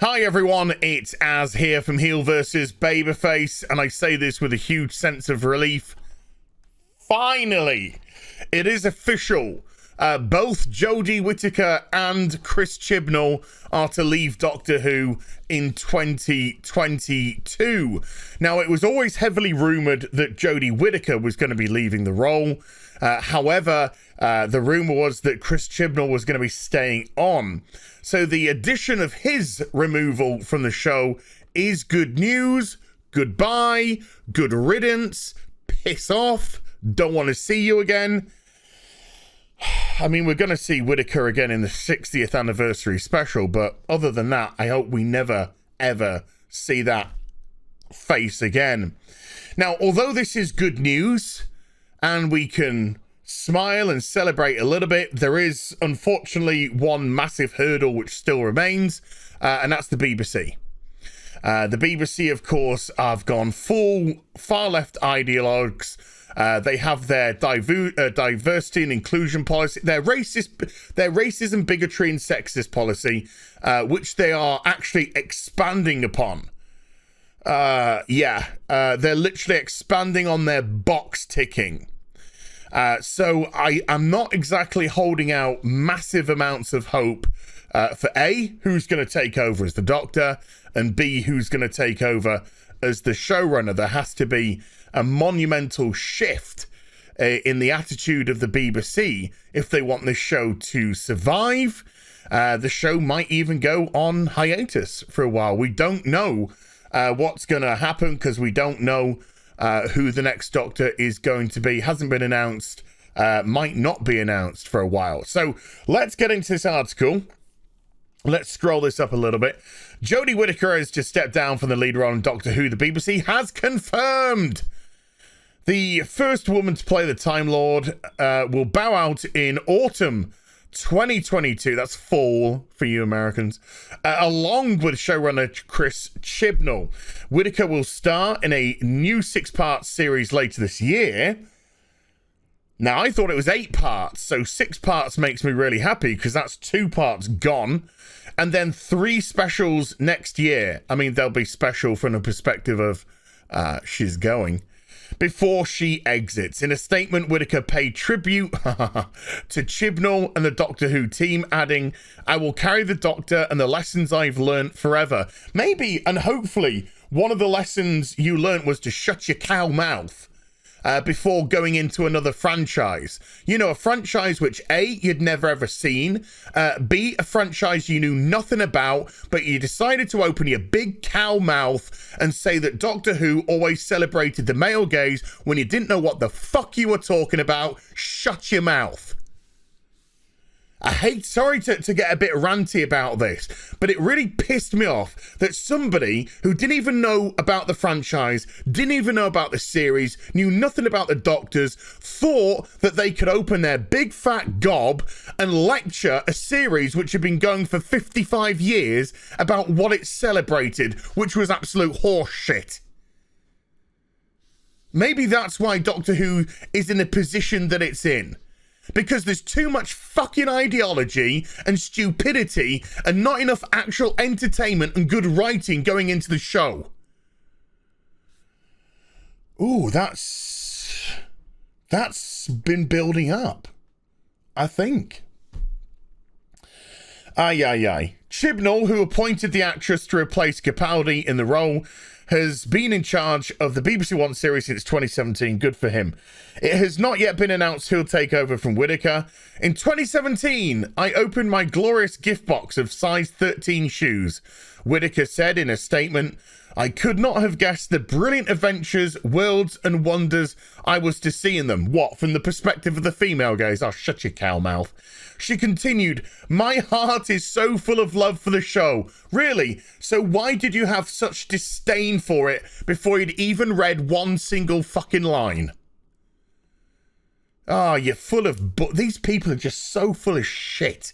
Hi everyone, it's Az here from HeelvsBabyface, and I say this with a huge sense of relief. Finally, it is official. Both Jodie Whittaker and Chris Chibnall are to leave Doctor Who in 2022. Now, it was always heavily rumoured that Jodie Whittaker was going to be leaving the role. However, the rumour was that Chris Chibnall was going to be staying on. So the addition of his removal from the show is good news. Goodbye. Good riddance. Piss off. Don't want to see you again. I mean, we're going to see Whittaker again in the 60th anniversary special, but other than that, I hope we never, ever see that face again. Now, although this is good news, and we can smile and celebrate a little bit, there is, unfortunately, one massive hurdle which still remains, and that's the BBC. The BBC, of course, have gone full far-left ideologues. They have their diversity and inclusion policy, their racism, bigotry, and sexist policy, which they are actually expanding upon. They're literally expanding on their box ticking. So I am not exactly holding out massive amounts of hope for A, who's going to take over as the Doctor, and B, who's going to take over as the showrunner. There has to be a monumental shift in the attitude of the BBC if they want this show to survive. The show might even go on hiatus for a while. We don't know what's going to happen because we don't know who the next Doctor is going to be. Hasn't been announced, might not be announced for a while. So let's get into this article. Let's scroll this up a little bit. Jodie Whittaker has just stepped down from the lead role on Doctor Who. The BBC has confirmed the first woman to play the Time Lord will bow out in autumn 2022. That's fall for you Americans. Along with showrunner Chris Chibnall. Whittaker will star in a new 6-part series later this year. Now, I thought it was 8 parts, so 6 parts makes me really happy because that's 2 parts gone. And then 3 specials next year. I mean, they'll be special from the perspective of she's going. Before she exits. In a statement, Whittaker paid tribute to Chibnall and the Doctor Who team, adding, "I will carry the Doctor and the lessons I've learnt forever." Maybe, and hopefully, one of the lessons you learnt was to shut your cow mouth before going into another franchise. You know, a franchise which A, you'd never ever seen, B, a franchise you knew nothing about, but you decided to open your big cow mouth and say that Doctor Who always celebrated the male gaze when you didn't know what the fuck you were talking about. Shut your mouth. Sorry to get a bit ranty about this, but it really pissed me off that somebody who didn't even know about the franchise, didn't even know about the series, knew nothing about the Doctors, thought that they could open their big fat gob and lecture a series which had been going for 55 years about what it celebrated, which was absolute horse shit. Maybe that's why Doctor Who is in the position that it's in. Because there's too much fucking ideology and stupidity and not enough actual entertainment and good writing going into the show. Ooh, that's been building up, I think. Chibnall, who appointed the actress to replace Capaldi in the role, has been in charge of the BBC One series since 2017. Good for him. It has not yet been announced who'll take over from Whittaker. In 2017, I opened my glorious gift box of size 13 shoes. Whittaker said in a statement, "I could not have guessed the brilliant adventures, worlds and wonders I was to see in them." What, from the perspective of the female gaze? Oh, shut your cow mouth. She continued, "My heart is so full of love for the show." Really? So why did you have such disdain for it before you'd even read one single fucking line? Oh, you're full of... These people are just so full of shit.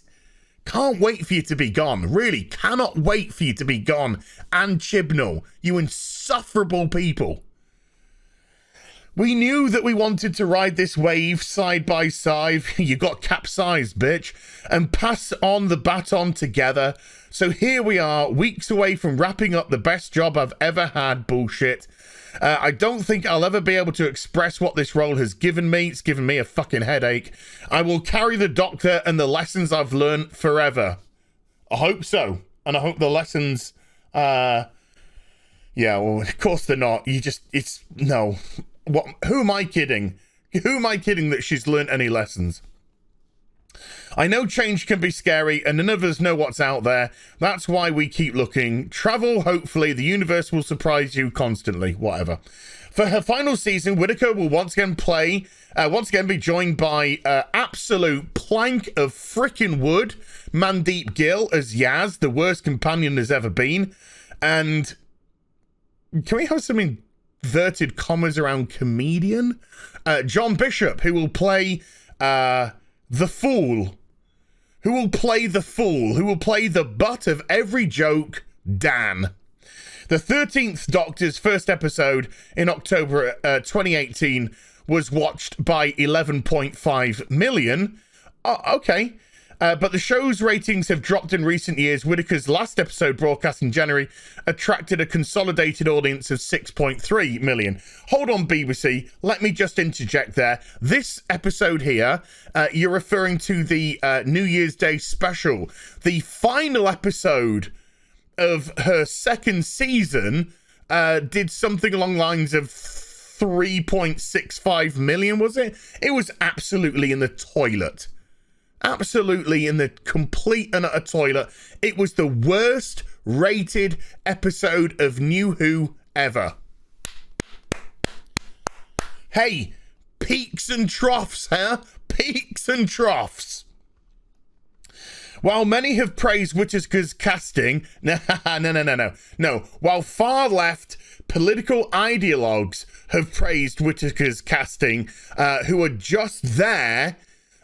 Can't wait for you to be gone. Really, cannot wait for you to be gone. And Chibnall, you insufferable people. We knew that we wanted to ride this wave side by side. You got capsized, bitch. And pass on the baton together. So here we are, weeks away from wrapping up the best job I've ever had bullshit. I don't think I'll ever be able to express what this role has given me. It's given me a fucking headache. I will carry the Doctor and the lessons I've learned forever. I hope so. And I hope the lessons... yeah, well, of course they're not. No. What? Who am I kidding? Who am I kidding that she's learnt any lessons? I know change can be scary and none of us know what's out there. That's why we keep looking. Travel, hopefully. The universe will surprise you constantly. Whatever. For her final season, Whittaker will once again be joined by absolute plank of frickin' wood, Mandeep Gill as Yaz, the worst companion there's ever been. And can we have some inverted commas around comedian? John Bishop, who will play the fool. Who will play the butt of every joke, Dan. The 13th Doctor's first episode in October 2018 was watched by 11.5 million. Okay. But the show's ratings have dropped in recent years. Whittaker's last episode, broadcast in January, attracted a consolidated audience of 6.3 million. Hold on, BBC. Let me just interject there. This episode here, you're referring to the New Year's Day special. The final episode of her second season did something along the lines of 3.65 million, was it? It was absolutely in the toilet. Absolutely in the complete and utter toilet. It was the worst rated episode of New Who ever. Hey, peaks and troughs, huh? Peaks and troughs. While many have praised Whittaker's casting, no. While far left political ideologues have praised Whittaker's casting, who are just there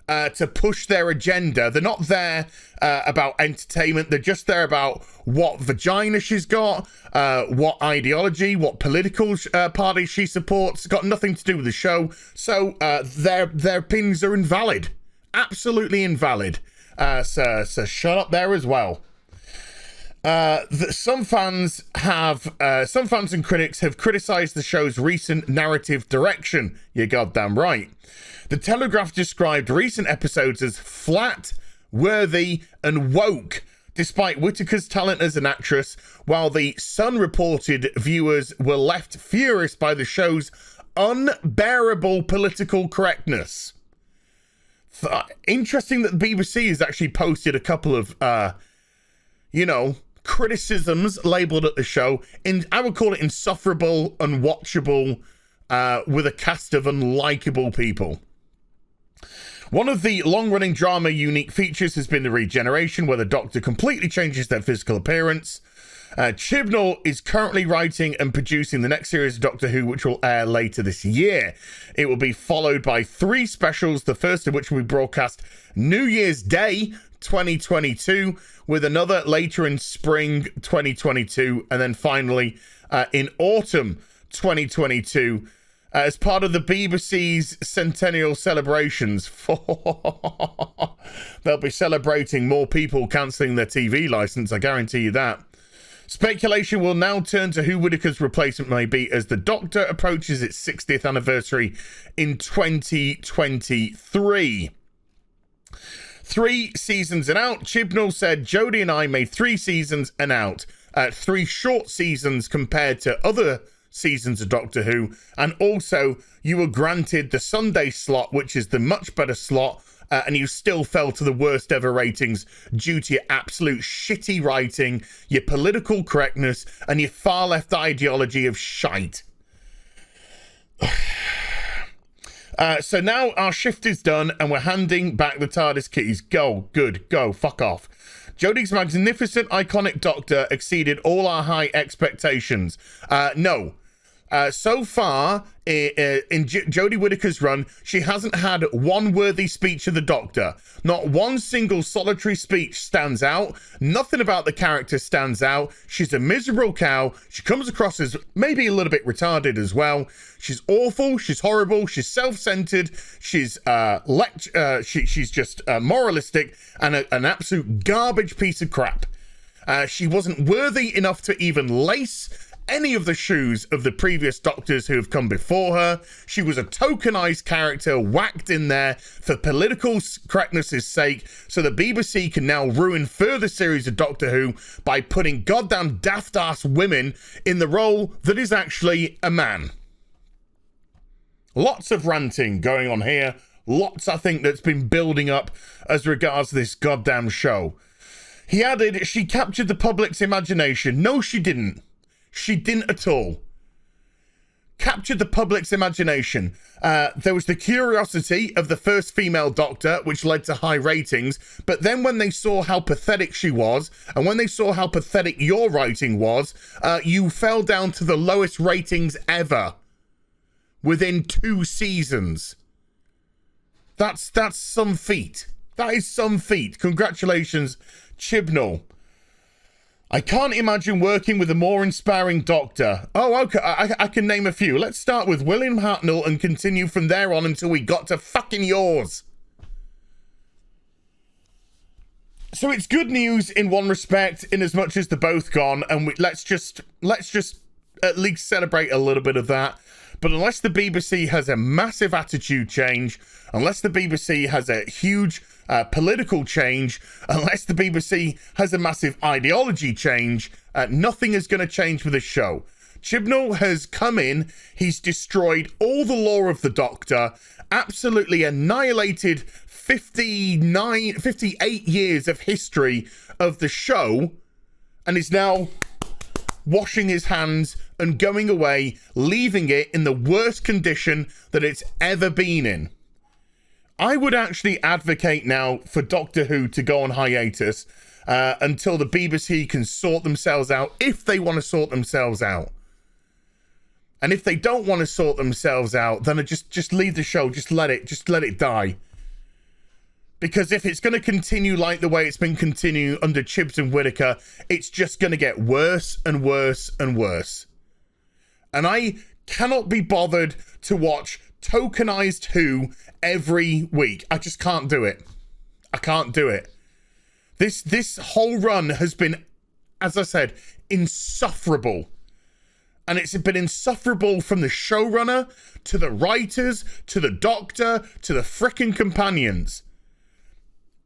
to push their agenda. They're not there about entertainment. They're just there about what vagina she's got, what ideology, what political party she supports. It's got nothing to do with the show. So their opinions are invalid. Absolutely invalid. So shut up there as well. Some fans and critics have criticized the show's recent narrative direction. You're goddamn right. The Telegraph described recent episodes as flat, worthy, and woke, despite Whittaker's talent as an actress, while the Sun reported viewers were left furious by the show's unbearable political correctness. Interesting that the BBC has actually posted a couple of, criticisms labelled at the show. I would call it insufferable, unwatchable, with a cast of unlikable people. One of the long-running drama unique features has been the regeneration, where the Doctor completely changes their physical appearance. Chibnall is currently writing and producing the next series of Doctor Who, which will air later this year. It will be followed by 3 specials, the first of which will be broadcast New Year's Day 2022, with another later in spring 2022, and then finally in autumn 2022, as part of the BBC's centennial celebrations. They'll be celebrating more people cancelling their TV licence, I guarantee you that. Speculation will now turn to who Whittaker's replacement may be as the Doctor approaches its 60th anniversary in 2023. 3 seasons and out. Chibnall said, Jodie and I made 3 seasons and out. 3 short seasons compared to other seasons of Doctor Who, and also you were granted the Sunday slot, which is the much better slot, and you still fell to the worst ever ratings due to your absolute shitty writing, your political correctness, and your far left ideology of shite. So now our shift is done and we're handing back the TARDIS keys. Go, good, go, fuck off. Jodie's magnificent, iconic Doctor exceeded all our high expectations. No. So far, in Jodie Whittaker's run, she hasn't had one worthy speech of the Doctor. Not one single solitary speech stands out. Nothing about the character stands out. She's a miserable cow. She comes across as maybe a little bit retarded as well. She's awful. She's horrible. She's self-centered. She's she's just moralistic and an absolute garbage piece of crap. She wasn't worthy enough to even lace any of the shoes of the previous Doctors who have come before her. She was a tokenized character whacked in there for political correctness' sake, so the BBC can now ruin further series of Doctor Who by putting goddamn daft-ass women in the role that is actually a man. Lots of ranting going on here. Lots, I think, that's been building up as regards this goddamn show. He added, she captured the public's imagination. No, she didn't. She didn't at all. Captured the public's imagination. There was the curiosity of the first female Doctor, which led to high ratings. But then when they saw how pathetic she was, and when they saw how pathetic your writing was, you fell down to the lowest ratings ever within 2 seasons. That's some feat. That is some feat. Congratulations, Chibnall. I can't imagine working with a more inspiring Doctor. Oh, okay, I can name a few. Let's start with William Hartnell and continue from there on until we got to fucking yours. So it's good news in one respect, in as much as they're both gone, and let's just at least celebrate a little bit of that. But unless the BBC has a massive attitude change, unless the BBC has a huge political change, unless the BBC has a massive ideology change, nothing is going to change with the show. Chibnall has come in, he's destroyed all the lore of the Doctor, absolutely annihilated 58 years of history of the show, and is now washing his hands and going away, leaving it in the worst condition that it's ever been in. I would actually advocate now for Doctor Who to go on hiatus until the BBC can sort themselves out, if they want to sort themselves out. And if they don't want to sort themselves out, then just leave the show, just let it die. Because if it's going to continue like the way it's been continuing under Chibs and Whittaker, it's just going to get worse and worse and worse. And I cannot be bothered to watch tokenized Who every week. I just can't do it. I can't do it. This whole run has been, as I said, insufferable. And it's been insufferable from the showrunner, to the writers, to the Doctor, to the frickin' companions.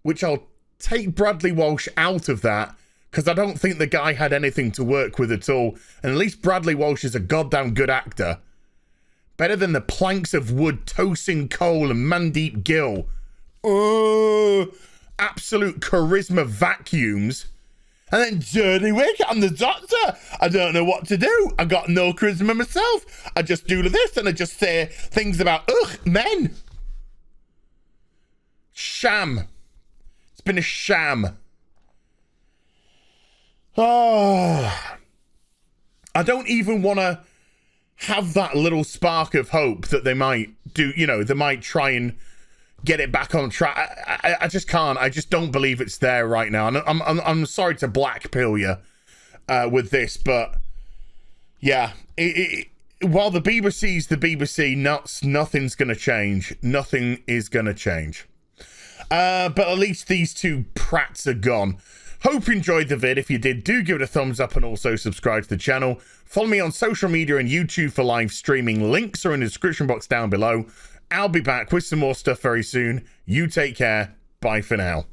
Which I'll take Bradley Walsh out of that, because I don't think the guy had anything to work with at all. And at least Bradley Walsh is a goddamn good actor. Better than the planks of wood, Tosin Cole and Mandeep Gill. Absolute charisma vacuums. And then Jodie Whittaker, I'm the Doctor. I don't know what to do. I got no charisma myself. I just do this and I just say things about, men. Sham. It's been a sham. Oh, I don't even want to have that little spark of hope that they might do, they might try and get it back on track. I just can't. I just don't believe it's there right now. And I'm sorry to blackpill you with this, but yeah, while the BBC's the BBC, nothing's going to change. Nothing is going to change. But at least these two prats are gone. Hope you enjoyed the vid. If you did, do give it a thumbs up and also subscribe to the channel. Follow me on social media and YouTube for live streaming. Links are in the description box down below. I'll be back with some more stuff very soon. You take care. Bye for now.